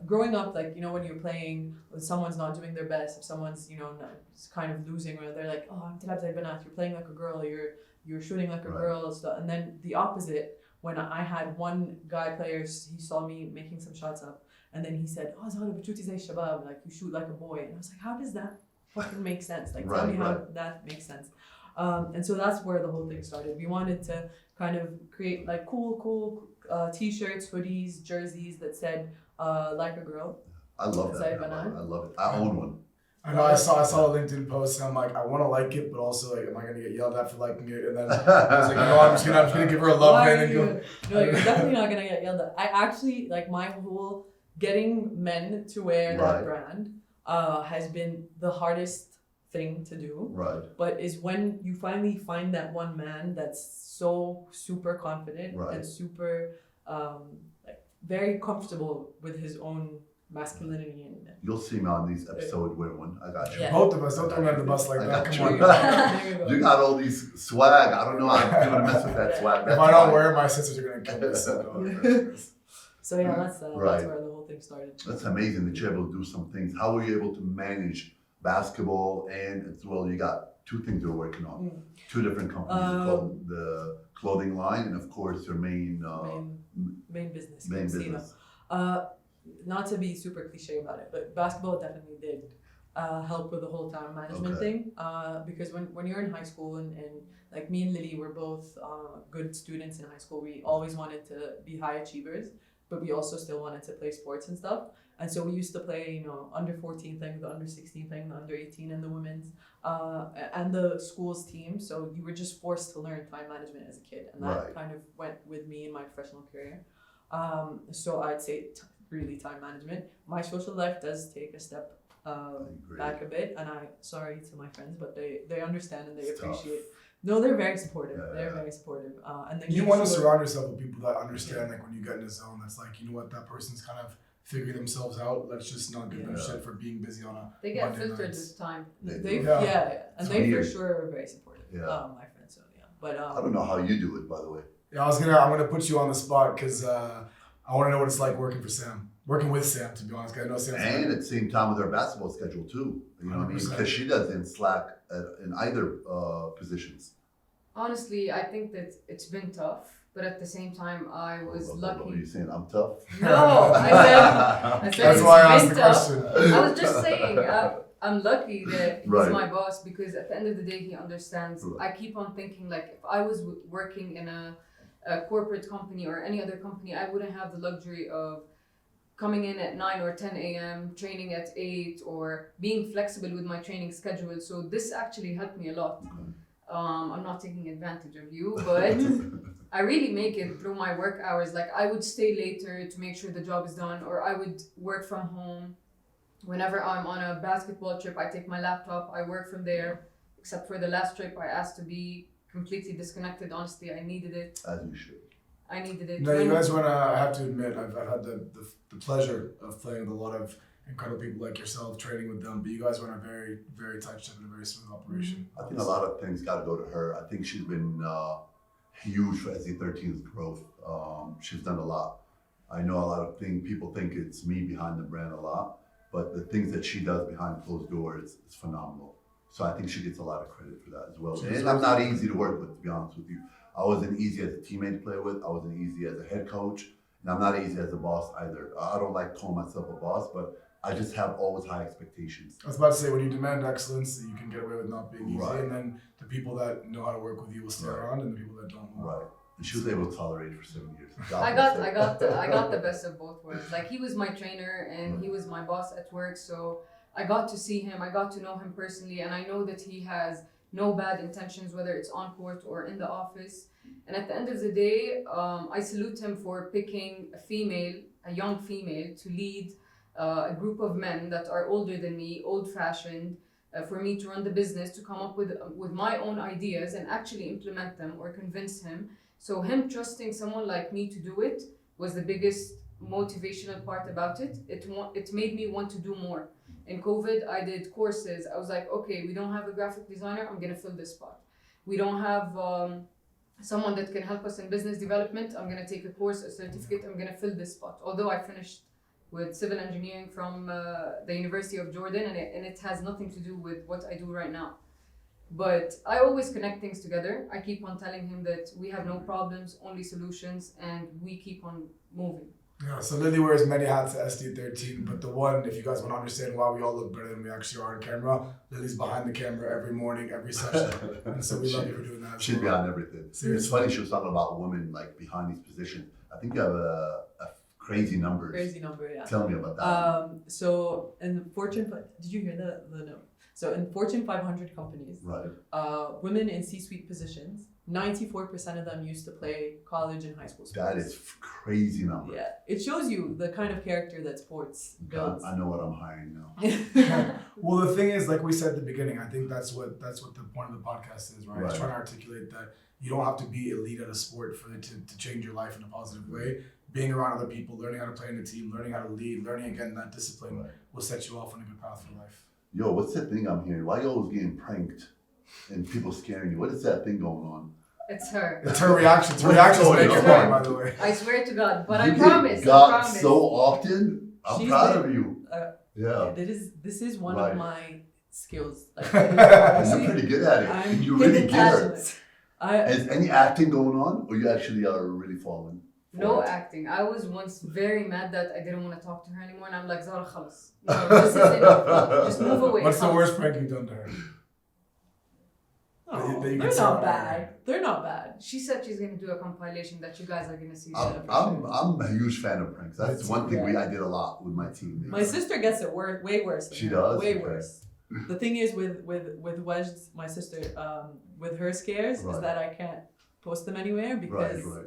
Growing up, like, when you're playing, when someone's not doing their best, if someone's, kind of losing, or they're like, oh, I'm Talab Zayd Banat, you're playing like a girl, you're shooting like a girl, and stuff. And then the opposite, when I had one guy player, he saw me making some shots up, and then he said, oh, Zara Najjar zay shabab, like you shoot like a boy. And I was like, how does that fucking make sense? Like, tell me how that makes sense. And so that's where the whole thing started. We wanted to kind of create like cool t-shirts, hoodies, jerseys that said like a girl. I love that. Zara Man. Najjar. I love it. I own one. I know I saw a LinkedIn post and I'm like, I want to like it, but also like, am I gonna get yelled at for liking it? And then I was like, I'm just gonna give her a love Why hand are and you go. No, you're definitely not gonna get yelled at. I actually like my whole getting men to wear Right. that brand has been the hardest thing to do. Right. But is when you finally find that one man that's so super confident Right. and super like very comfortable with his own masculinity and You'll see me on these episodes wearing one. I got you. Yeah. Both of us, don't throw me under the bus like I that. got Come you. on. There you go. You got all these swag. I don't know how I'm gonna mess with that swag. If That's I don't fine. wear it, my sisters are gonna kill me. So, So yeah, that's Right. where the whole thing started. That's amazing that you're able to do some things. How were you able to manage basketball and as well? You got two things you're working on, Mm. two different companies, the clothing line and of course your main Main business. main casino. business. Not to be super cliche about it, but basketball definitely did help with the whole time management Okay. thing. Because when you're in high school and like me and Lily were both good students in high school, we always wanted to be high achievers, but we also still wanted to play sports and stuff. And so we used to play, under 14 thing, the under 16 thing, the under 18 and the women's, and the school's team. So you were just forced to learn time management as a kid. And that Right. kind of went with me in my professional career. So I'd say really time management. My social life does take a step agree. back a bit, and sorry to my friends, but they understand and they It's tough. appreciate. No, they're very supportive. Yeah, They're yeah. very supportive, and they you make want to sure- surround yourself with people that understand, like when you get in a zone that's like, you know what, that person's kind of figuring themselves out. Let's just not give them Yeah. shit for being busy on a They get Monday filtered nights. this time. They Yeah. and It's they for weird. sure are very supportive. Yeah. My friends, so yeah, but I don't know how you do it, by the way. Yeah, I'm gonna put you on the spot because I want to know what it's like working with Sam. To be honest, 'cause I know Sam's And at the same time with her basketball schedule too. You know what I mean? 100%. Because she doesn't slack in either positions. Honestly, I think that it's been tough, but at the same time, I was Hold on, What are lucky. you saying? I'm tough? No, I said That's it's why I asked been the tough. question. I was just saying, I'm lucky that he's Right. my boss because at the end of the day, he understands. Right. I keep on thinking like if I was working in a corporate company or any other company, I wouldn't have the luxury of coming in at 9 or 10 a.m., training at 8, or being flexible with my training schedule. So this actually helped me a lot. I'm not taking advantage of you, but I really make it through my work hours. Like I would stay later to make sure the job is done, or I would work from home. Whenever I'm on a basketball trip, I take my laptop, I work from there. Except for the last trip, I asked to be completely disconnected. Honestly, I needed it. As you should. I needed it. No, you When- guys want to, I have to admit, I've had the pleasure of playing with a lot of incredible people like yourself, training with them, but you guys run a very, very tight ship and a very smooth operation. I think a lot of things got to go to her. I think she's been huge for SE13's growth. She's done a lot. I know a lot of things, people think it's me behind the brand a lot, but the things that she does behind closed doors is phenomenal. So I think she gets a lot of credit for that as well. She's And I'm not easy to work with, to be honest with you. I wasn't easy as a teammate to play with. I wasn't easy as a head coach. And I'm not easy as a boss either. I don't like calling myself a boss, but I just have always high expectations. I was about to say, when you demand excellence, you can get away with not being easy, Right. and then the people that know how to work with you will stay Right. around, and the people that don't won't. Right. And she was able to tolerate it for 7 years. I got the best of both worlds. Like he was my trainer and he was my boss at work, so I got to see him, I got to know him personally, and I know that he has no bad intentions, whether it's on court or in the office. And at the end of the day, I salute him for picking a young female, to lead a group of men that are older than me, old-fashioned, for me to run the business, to come up with my own ideas and actually implement them or convince him. So him trusting someone like me to do it was the biggest motivational part about it. It made me want to do more. In COVID, I did courses. I was like, okay, we don't have a graphic designer, I'm gonna fill this spot. We don't have someone that can help us in business development, I'm gonna take a course, a certificate, I'm gonna fill this spot. Although I finished with civil engineering from the University of Jordan, and it has nothing to do with what I do right now. But I always connect things together. I keep on telling him that we have no problems, only solutions, and we keep on moving. Yeah, so Lily wears many hats at SD13, but the one, if you guys want to understand why we all look better than we actually are on camera, Lily's behind the camera every morning, every session. And so we love you for doing that. She's behind everything. Seriously. It's funny she was talking about women like behind these positions. I think you have a crazy numbers. Crazy number, yeah. Tell me about that. So in Fortune, did you hear the number? So in Fortune 500 companies, Right. women in C-suite positions, 94% of them used to play college and high school sports. That is crazy number. Yeah, it shows you the kind of character that sports builds. I know what I'm hiring now. Well, the thing is, like we said at the beginning, I think that's what the point of the podcast is, right? Right. It's trying to articulate that you don't have to be elite at a sport for it to change your life in a positive way. Being around other people, learning how to play in a team, learning how to lead, learning again that discipline Right. will set you off on a good path for life. Yo, what's that thing I'm hearing? Why you always getting pranked and people scaring you? What is that thing going on? It's her. It's her reactions. Her What's reactions going make it on? funny, by the way. I swear to God, but You I get promise. I got promise. so often. I'm She's proud been- of you. Yeah. This is one Right. of my skills. Like, You're honestly, pretty good at it. I'm You really get her. passionate. Is any acting going on, or you actually are really falling? for No it? acting. I was once very mad that I didn't want to talk to her anymore, and I'm like, Zara, khalas. No, this is enough. Just move away. What's the khalas. worst prank you've done to her? Oh, that you they're can not say- bad. They're not bad. She said she's gonna do a compilation that you guys are gonna see. I'm a huge fan of pranks. That's That's- one thing yeah. I did a lot with my team. My sister gets it way worse. Than She her. does? Way Okay. worse. The thing is with Wes, my sister, with her scares, Right. is that I can't post them anywhere because Right.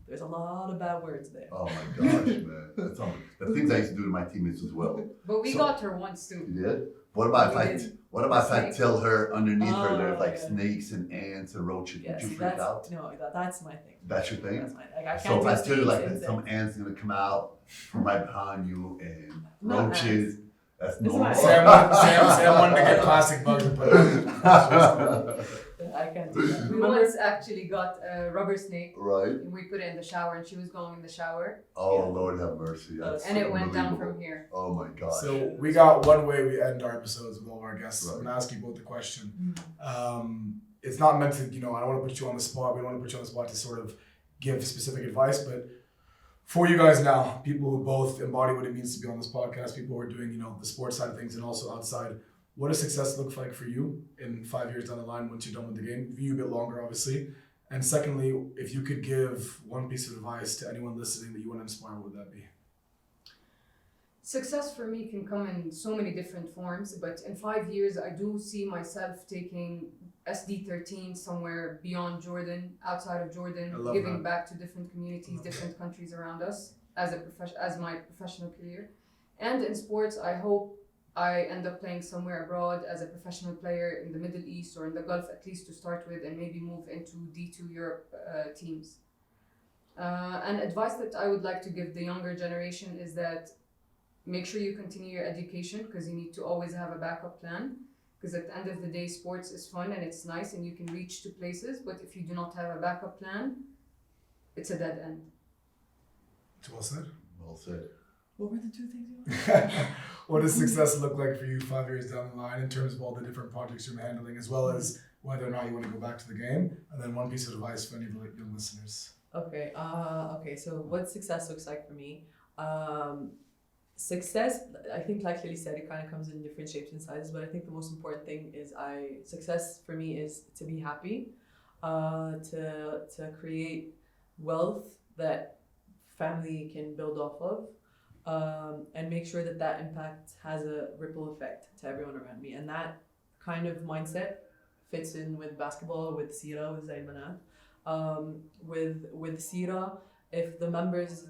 there's a lot of bad words there. Oh my gosh, man. That's the things I used to do to my teammates as well. But we So- got her once too. You did? What about We if did. What about if I Snake. tell her underneath her there's like yeah. snakes and ants and roaches? Yeah, Would you see, freak that's out? no, that's my thing. That's your thing? That's my like I So can't if do I tell you snakes, like insects. some ants gonna come out from right behind you and Not roaches, that's This is normal. my- Sam wanted to get plastic bugs and put it on. I can't do that. We Remember, once actually got a rubber snake Right? and we put it in the shower and she was going in the shower Oh Yeah. Lord have mercy. That's and it went down unbelievable. from here. Oh my gosh. So we got one way we end our episodes with all of our guests. Right. I'm gonna ask you both the question. It's not meant to, I don't want to put you on the spot. We don't want to put you on the spot to sort of give specific advice, but for you guys now, people who both embody what it means to be on this podcast, people who are doing, the sports side of things and also outside, what does success look like for you in 5 years down the line once you're done with the game? For you a bit longer, obviously. And secondly, if you could give one piece of advice to anyone listening that you want to inspire, what would that be? Success for me can come in so many different forms, but in 5 years, I do see myself taking SD13 somewhere beyond Jordan, outside of I Jordan, love giving that. back to different communities, different countries around us as my professional career. And in sports, I hope I end up playing somewhere abroad as a professional player in the Middle East or in the Gulf, at least to start with, and maybe move into D2 Europe teams. And advice that I would like to give the younger generation is that make sure you continue your education because you need to always have a backup plan. Because at the end of the day, sports is fun and it's nice and you can reach to places, but if you do not have a backup plan, it's a dead end. It's well said. Well said. what were the two things you wanted? What does success look like for you 5 years down the line in terms of all the different projects you're handling, as well as whether or not you want to go back to the game? And then one piece of advice for any of your listeners. Okay. So what success looks like for me? Success, I think, like Lily said, it kind of comes in different shapes and sizes. But I think the most important thing is success for me is to be happy, to create wealth that family can build off of, and make sure that impact has a ripple effect to everyone around me. And that kind of mindset fits in with basketball, with Sira, with Zaid Manat. With Sira, if the members,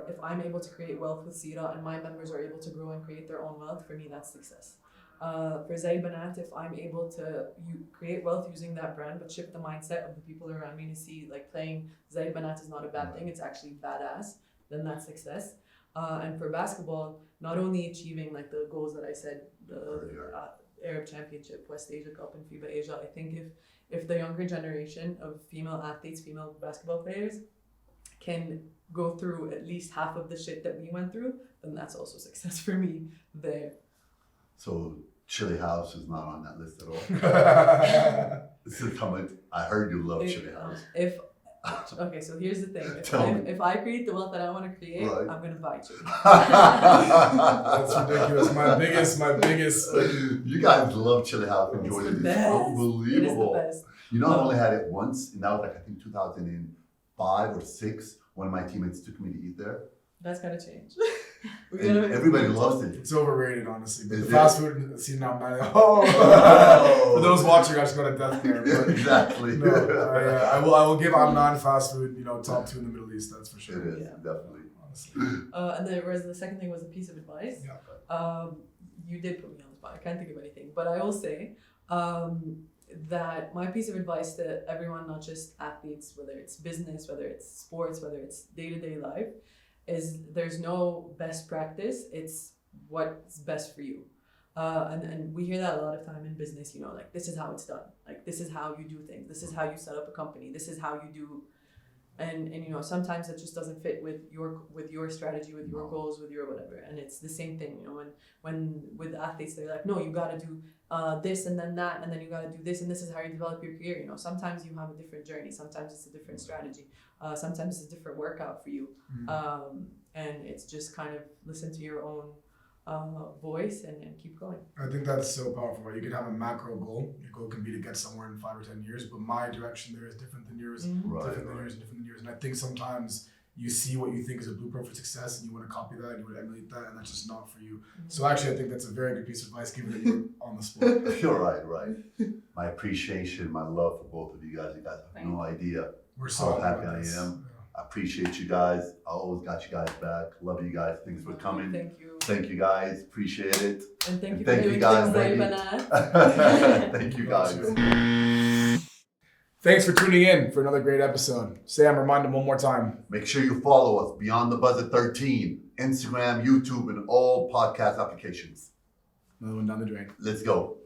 if I'm able to create wealth with Sira and my members are able to grow and create their own wealth, for me that's success. For Zaid Banat, if I'm able to create wealth using that brand, but shift the mindset of the people around me to see like playing Zaid Banat is not a bad thing, it's actually badass, then that's success. And for basketball, not only achieving like the goals that I said, the Arab Championship, West Asia Cup, and FIBA Asia, I think if the younger generation of female athletes, female basketball players, can go through at least half of the shit that we went through, then that's also success for me there. So Chili House is not on that list at all. This is a comment. I heard you love Chili House. If Okay, so here's the thing. Tell me. If I create the wealth that I want to create, Right. I'm gonna bite you. That's ridiculous. My biggest. You guys love Chili House in It's Jordan. the It's best. It is the unbelievable. best. You know, I only had it once, and that was like, I think 2005 or 6. One of my teammates took me to eat there. That's gotta change. And everybody loves it. It's overrated, honestly. But Is the it? fast food scene now, man. Oh, for those watching, I just got a death there. But Exactly. no, I will give Amman fast food, top 2 in the Middle East. That's for sure. It is, Yeah. definitely. Honestly. And then whereas the second thing was a piece of advice. Yeah. You did put me on the spot. I can't think of anything, but I will say that my piece of advice to everyone, not just athletes, whether it's business, whether it's sports, whether it's day-to-day life, is there's no best practice. It's what's best for you. And we hear that a lot of time in business, like this is how it's done. Like this is how you do things. This is how you set up a company. This is how you do. And sometimes that just doesn't fit with your strategy, with your goals, with your whatever. And it's the same thing, when with athletes, they're like, no, you got to do this and then that, and then you got to do this, and this is how you develop your career. Sometimes you have a different journey. Sometimes it's a different strategy. Sometimes it's a different workout for you. And it's just kind of listen to your own voice and keep going. I think that's so powerful. Right? You can have a macro goal. Your goal can be to get somewhere in 5 or 10 years, but my direction there is different than yours, Right, different than right. yours, different than yours. And I think sometimes you see what you think is a blueprint for success, and you want to copy that, and you want to emulate that, and that's just not for you. So actually, I think that's a very good piece of advice, given that you're on the spot. You're right. My appreciation, my love for both of you guys. You guys have no idea We're so how happy about I this. am. I appreciate you guys. I always got you guys back. Love you guys. Thanks for coming. Thank you. Thank you guys. Appreciate it. And thank you Thank for you doing guys, things thank like you. banana. Thank you guys. Thanks for tuning in for another great episode. Sam, remind them one more time. Make sure you follow us Beyond the Buzzer 13, Instagram, YouTube, and all podcast applications. Another one down the drain. Let's go.